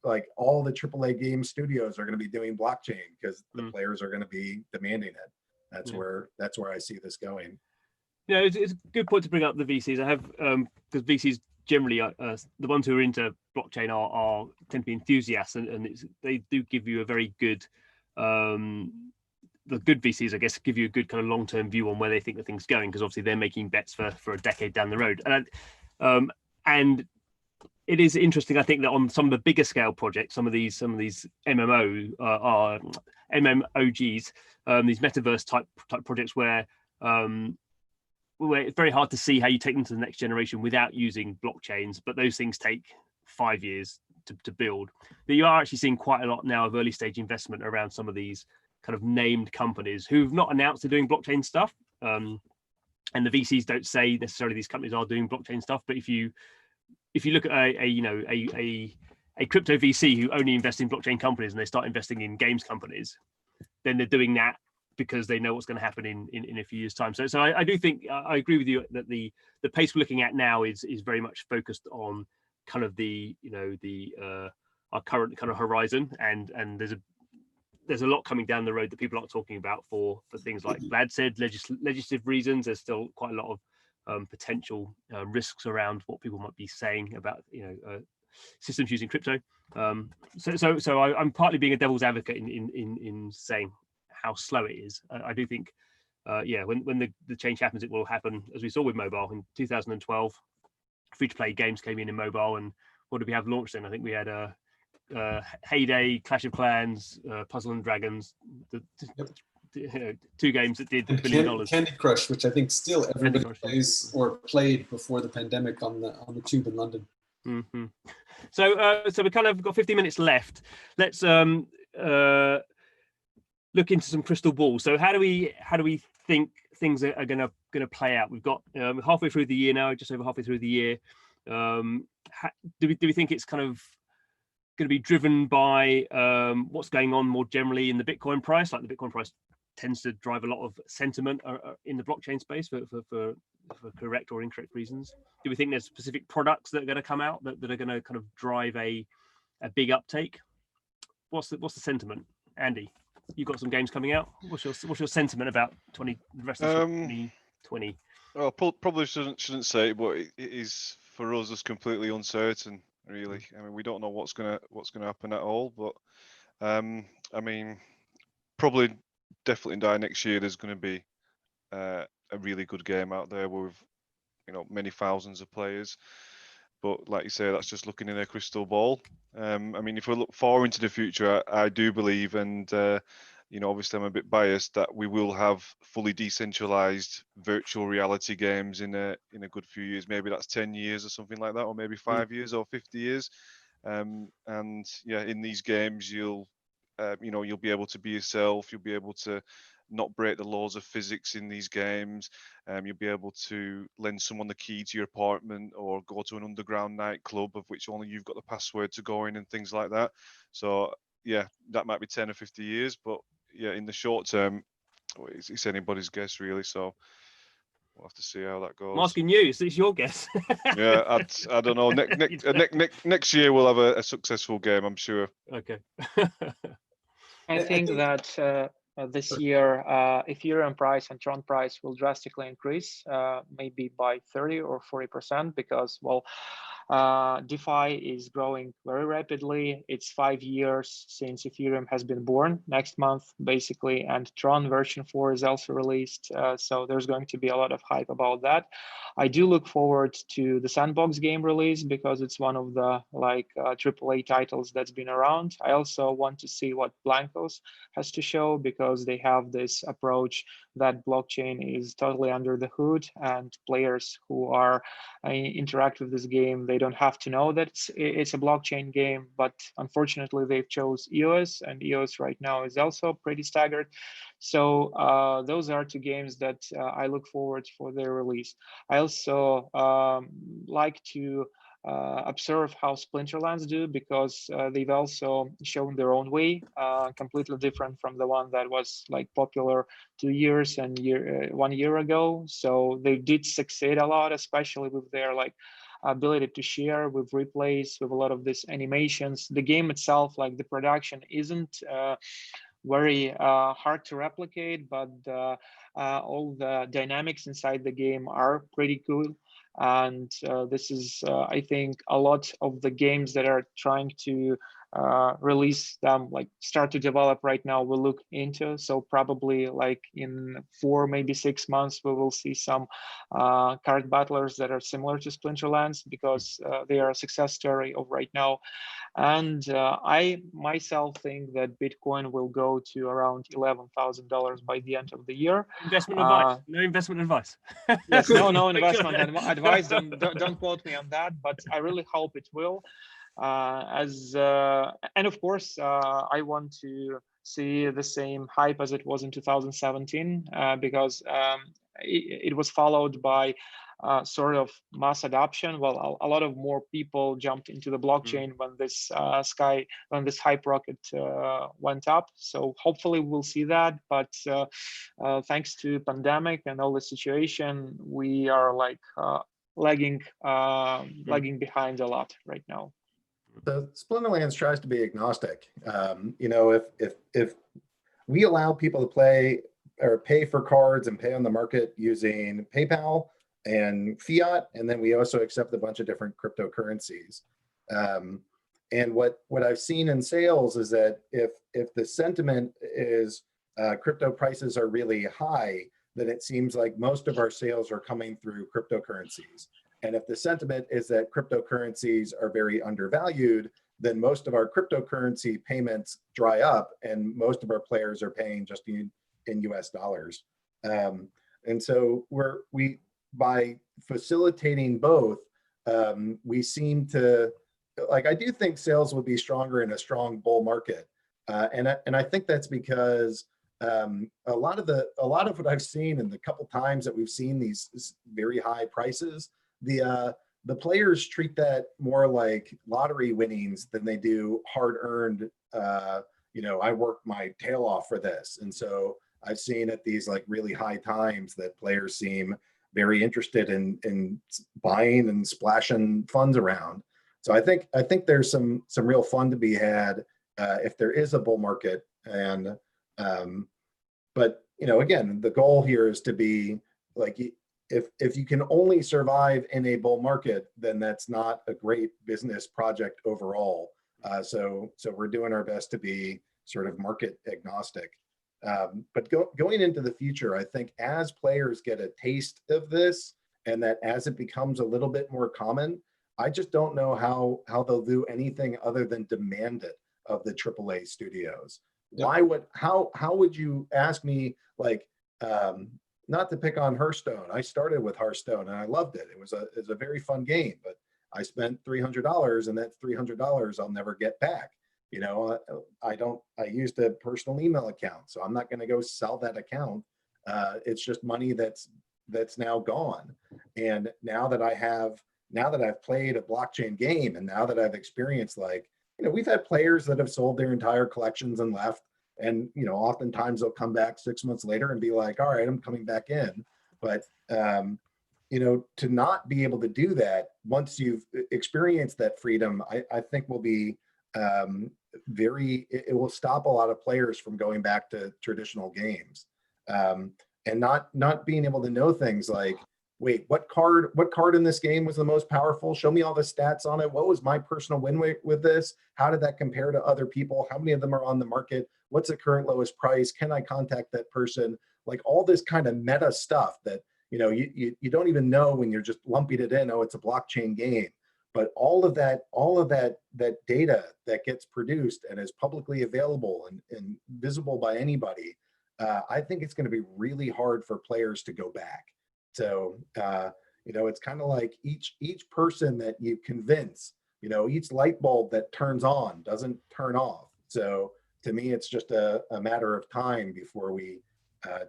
like all the AAA game studios are going to be doing blockchain because the players are going to be demanding it. That's where I see this going. Yeah, it's a good point to bring up the VCs. I have because VCs generally the ones who are into blockchain are tend to be enthusiasts, and they do give you a very good the good VCs, I guess, give you a good kind of long-term view on where they think the thing's going, because obviously they're making bets for a decade down the road. And it is interesting, I think, that on some of the bigger scale projects, some of these MMOGs, these metaverse type projects where it's very hard to see how you take them to the next generation without using blockchains, but those things take 5 years to build. But you are actually seeing quite a lot now of early stage investment around some of these kind of named companies who've not announced they're doing blockchain stuff. And the VCs don't say necessarily these companies are doing blockchain stuff, but if you look at a crypto VC who only invests in blockchain companies and they start investing in games companies, then they're doing that because they know what's going to happen in a few years' time. So I do think I agree with you that the pace we're looking at now is very much focused on kind of our current kind of horizon, and there's a lot coming down the road that people aren't talking about for things like Vlad said, legislative reasons. There's still quite a lot of potential risks around what people might be saying about systems using crypto. So I'm partly being a devil's advocate in saying how slow it is. I do think, when the change happens, it will happen, as we saw with mobile in 2012. Free-to-play games came in mobile, and what did we have launched then? I think we had Heyday, Clash of Clans, Puzzle and Dragons, two games that did $1 billion. Candy Crush, which I think still everybody plays or played before the pandemic on the tube in London. Mm-hmm. So we kind of got 50 minutes left. Let's look into some crystal balls. So how do we think things are going to play out? We've got halfway through the year now, just over halfway through the year. Do we think it's kind of going to be driven by what's going on more generally in the Bitcoin price? Like the Bitcoin price tends to drive a lot of sentiment in the blockchain space for correct or incorrect reasons. Do we think there's specific products that are going to come out that are going to kind of drive a big uptake? What's the sentiment, Andy? You've got some games coming out. What's your sentiment about the rest of 2020? Well, probably shouldn't say, but it is for us as completely uncertain. Really, I mean, we don't know what's gonna happen at all. But I mean, probably definitely next year there's going to be a really good game out there with many thousands of players. But like you say, that's just looking in a crystal ball. I mean, if we look far into the future, I do believe, and obviously I'm a bit biased, that we will have fully decentralized virtual reality games in a good few years. Maybe that's 10 years or something like that, or maybe 5 years or 50 years. And yeah, in these games, you'll be able to be yourself. You'll be able to not break the laws of physics in these games. You'll be able to lend someone the key to your apartment or go to an underground nightclub of which only you've got the password to go in and things like that. So yeah, that might be 10 or 50 years, but yeah, in the short term, it's anybody's guess really. So we'll have to see how that goes. I'm asking you, so it's your guess. Yeah, I don't know. Next year we'll have a successful game, I'm sure. Okay. I think that this year, Ethereum price and Tron price will drastically increase, maybe by 30 or 40%, because, well, DeFi is growing very rapidly. It's 5 years since Ethereum has been born, next month, basically, and Tron version 4 is also released. So there's going to be a lot of hype about that. I do look forward to the Sandbox game release because it's one of the AAA titles that's been around. I also want to see what Blankos has to show, because they have this approach that blockchain is totally under the hood, and players who are interact with this game, they don't have to know that it's a blockchain game. But unfortunately, they've chose EOS, and EOS right now is also pretty staggered. So those are two games that I look forward for their release. I also like to observe how Splinterlands do, because they've also shown their own way, completely different from the one that was like popular 2 years and 1 year ago. So they did succeed a lot, especially with their like ability to share with replays, with a lot of these animations. The game itself, like the production, isn't very hard to replicate, but all the dynamics inside the game are pretty cool. And this is, I think, a lot of the games that are trying to release them, like start to develop right now, we'll look into. So probably like in 4, maybe 6 months, we will see some card battlers that are similar to Splinterlands, because they are a success story of right now. And I myself think that Bitcoin will go to around $11,000 by the end of the year. Investment advice. No investment advice. Yes, no investment advice. Don't quote me on that, but I really hope it will. And of course, I want to see the same hype as it was in 2017, because it was followed by sort of mass adoption. Well, a lot of more people jumped into the blockchain when this hype rocket went up. So hopefully we'll see that. But thanks to pandemic and all the situation, we are like lagging behind a lot right now. The Splinterlands tries to be agnostic. You know, if we allow people to play or pay for cards and pay on the market using PayPal and fiat, and then we also accept a bunch of different cryptocurrencies. And what I've seen in sales is that if the sentiment is crypto prices are really high, then it seems like most of our sales are coming through cryptocurrencies. And if the sentiment is that cryptocurrencies are very undervalued, then most of our cryptocurrency payments dry up, and most of our players are paying just in US dollars. And so by facilitating both, we seem to, like, I do think sales will be stronger in a strong bull market. And I think that's because a lot of what I've seen in the couple times that we've seen these very high prices, the players treat that more like lottery winnings than they do hard-earned, you know, I worked my tail off for this. And so I've seen at these like really high times that players seem very interested in buying and splashing funds around. So I think there's some real fun to be had if there is a bull market. And but you know, again, the goal here is to be like, if you can only survive in a bull market, then that's not a great business project overall. So we're doing our best to be sort of market agnostic. But going into the future, I think as players get a taste of this, and that as it becomes a little bit more common, I just don't know how they'll do anything other than demand it of the AAA studios. Yep. How would you ask me, like, not to pick on Hearthstone. I started with Hearthstone and I loved it. It was a very fun game, but I spent $300, and that's $300 I'll never get back. You know, I used a personal email account, so I'm not going to go sell that account. It's just money that's now gone. And now that I've played a blockchain game, and now that I've experienced, like, you know, we've had players that have sold their entire collections and left. And, you know, oftentimes they'll come back 6 months later and be like, all right, I'm coming back in. But, you know, to not be able to do that once you've experienced that freedom, I think will be it will stop a lot of players from going back to traditional games. And not being able to know things like, wait, what card in this game was the most powerful? Show me all the stats on it. What was my personal win rate with this? How did that compare to other people? How many of them are on the market? What's the current lowest price? Can I contact that person? Like all this kind of meta stuff that, you know, you don't even know when you're just lumping it in. Oh, it's a blockchain game. But all of that data that gets produced and is publicly available and visible by anybody, I think it's going to be really hard for players to go back. So, you know, it's kind of like each person that you convince, you know, each light bulb that turns on doesn't turn off. So to me, it's just a matter of time before we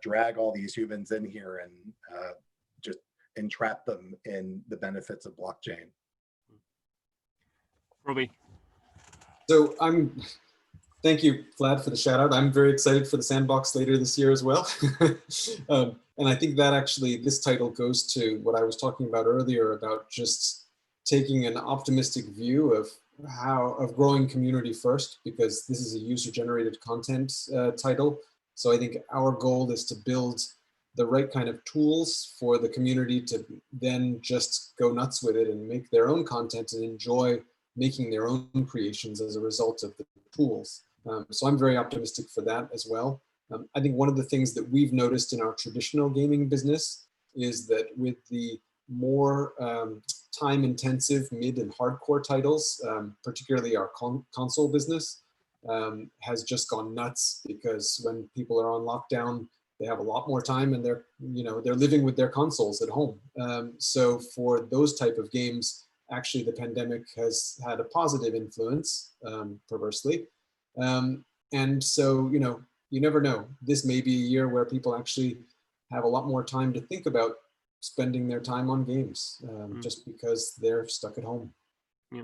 drag all these humans in here and just entrap them in the benefits of blockchain. Robbie. So thank you, Vlad, for the shout out. I'm very excited for the sandbox later this year as well. And I think that actually this title goes to what I was talking about earlier about just taking an optimistic view of growing community first, because this is a user-generated content title. So I think our goal is to build the right kind of tools for the community to then just go nuts with it and make their own content and enjoy making their own creations as a result of the tools. So I'm very optimistic for that as well. I think one of the things that we've noticed in our traditional gaming business is that with the more time-intensive mid and hardcore titles, particularly our console business, has just gone nuts, because when people are on lockdown, they have a lot more time and they're living with their consoles at home. So for those type of games, actually the pandemic has had a positive influence, perversely. And so, you never know. This may be a year where people actually have a lot more time to think about spending their time on games, just because they're stuck at home. Yeah.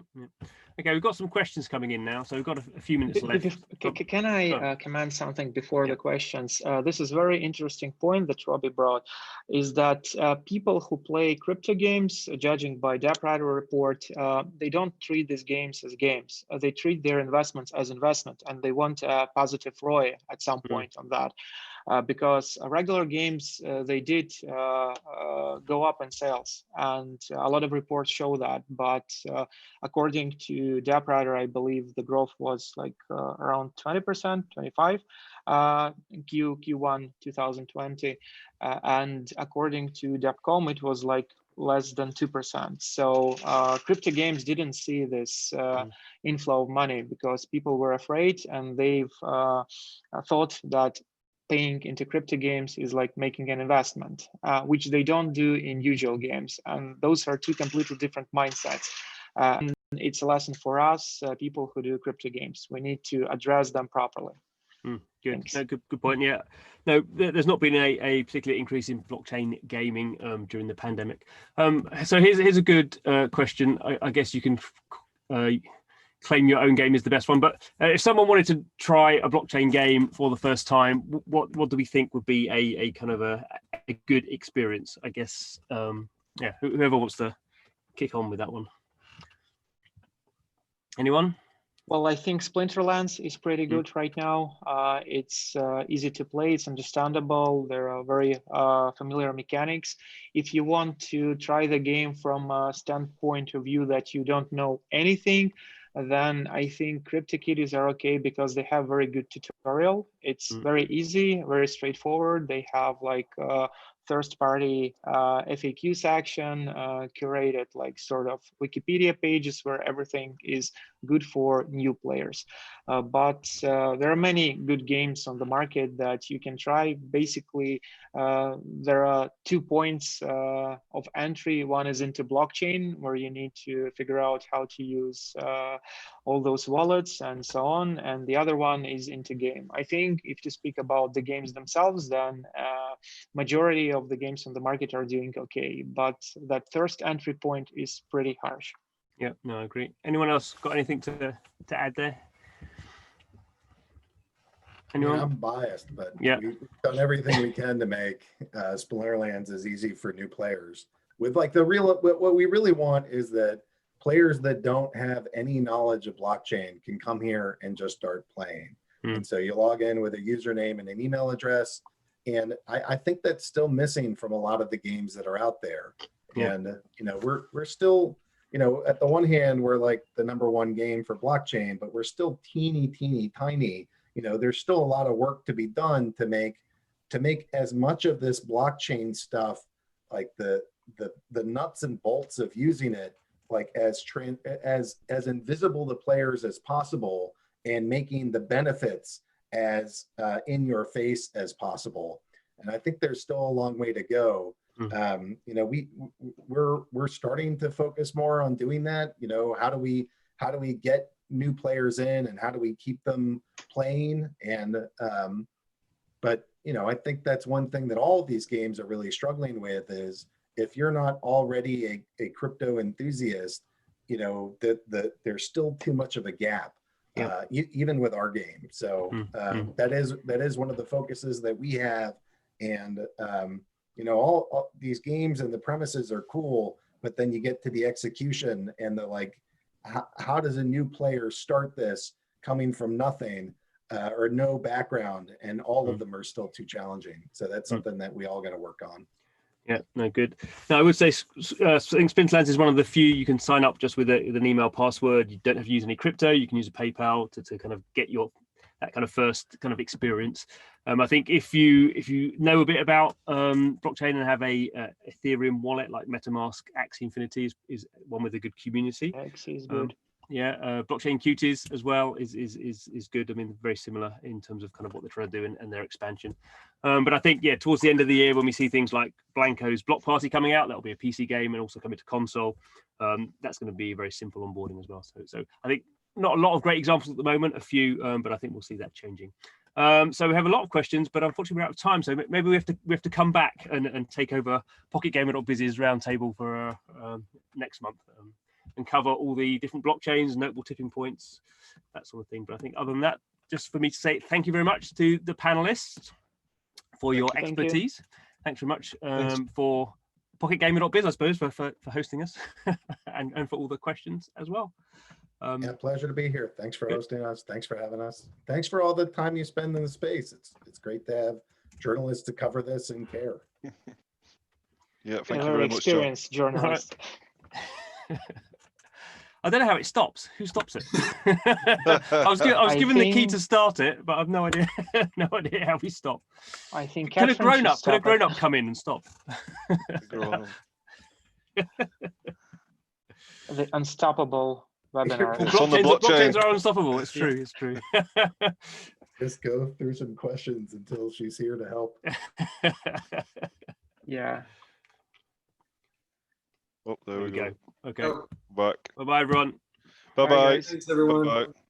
Okay, we've got some questions coming in now, so we've got a few minutes left. Can I comment something before the questions? This is a very interesting point that Robbie brought, is that people who play crypto games, judging by DappRider report, they don't treat these games as games. They treat their investments as investment, and they want a positive ROI at some point on that. Because regular games, they did go up in sales, and a lot of reports show that. But according to DappRider, I believe the growth was like around 20%, 25 in Q1 2020. And according to Dapcom, it was like less than 2%. So crypto games didn't see this inflow of money because people were afraid, and they've thought that paying into crypto games is like making an investment, which they don't do in usual games. And those are two completely different mindsets. And it's a lesson for us, people who do crypto games. We need to address them properly. Good. No, good point. Yeah, no, there's not been a particular increase in blockchain gaming during the pandemic. So here's a good question. I guess you can claim your own game is the best one, but if someone wanted to try a blockchain game for the first time, what do we think would be a kind of a good experience? I guess yeah, whoever wants to kick on with that one. Anyone? Well, I think Splinterlands is pretty good right now. It's easy to play, it's understandable, there are very familiar mechanics. If you want to try the game from a standpoint of view that you don't know anything, then I think CryptoKitties are okay because they have very good tutorial. It's very easy, very straightforward. They have like first-party FAQ section, curated like sort of Wikipedia pages where everything is good for new players. But there are many good games on the market that you can try. Basically, there are 2 points of entry. One is into blockchain, where you need to figure out how to use all those wallets and so on. And the other one is into game. I think if to speak about the games themselves, then majority of the games on the market are doing okay. But that first entry point is pretty harsh. Yeah, no, I agree. Anyone else got anything to add there? Anyone? I mean, I'm biased, but yeah, we've done everything we can to make Splinterlands as easy for new players. With like what we really want is that players that don't have any knowledge of blockchain can come here and just start playing. And so you log in with a username and an email address. And I think that's still missing from a lot of the games that are out there. Yeah. And, we're still, at the one hand, we're like the #1 game for blockchain, but we're still teeny tiny. There's still a lot of work to be done to make as much of this blockchain stuff, like the nuts and bolts of using it, like as invisible to players as possible, and making the benefits as in your face as possible. And I think there's still a long way to go. We're starting to focus more on doing that. How do we get new players in, and how do we keep them playing? And but I think that's one thing that all of these games are really struggling with, is if you're not already a crypto enthusiast, you know, that there's still too much of a gap, even with our game. So that is one of the focuses that we have. And you know, all these games and the premises are cool, but then you get to the execution and the like, how does a new player start this coming from nothing or no background? And all of them are still too challenging. So that's something that we all got to work on. Yeah, no, good. Now, I would say I think Splinterlands is one of the few you can sign up just with an email password. You don't have to use any crypto. You can use a PayPal to kind of get that kind of first kind of experience. I think if you know a bit about blockchain and have a Ethereum wallet like MetaMask, Axie Infinity is one with a good community. Axie is good. Blockchain Cuties as well is good. I mean, very similar in terms of kind of what they're trying to do and their expansion. But I think, towards the end of the year, when we see things like Blanco's Block Party coming out, that'll be a PC game and also coming to console. That's going to be very simple onboarding as well. So I think not a lot of great examples at the moment, a few, but I think we'll see that changing. So we have a lot of questions, but unfortunately we're out of time. So maybe we have to come back and take over PocketGamer.biz's roundtable for next month. And cover all the different blockchains, notable tipping points, that sort of thing. But I think other than that, just for me to say thank you very much to the panelists for your expertise. Thanks very much for PocketGamer.biz, I suppose, for hosting us and for all the questions as well. Pleasure to be here. Thanks for hosting us. Thanks for having us. Thanks for all the time you spend in the space. It's great to have journalists to cover this and care. Yeah, thank you very much, experienced journalist. I don't know how it stops. Who stops it? I was given the key to start it, but I've no idea how we stop. I think could a grown up come in and stop? The unstoppable webinar. Blockchains are unstoppable. It's true. It's true. Just go through some questions until she's here to help. Yeah. Oh, there we go. Okay. Back. Bye-bye, everyone. Bye-bye. Thanks, everyone. Bye-bye.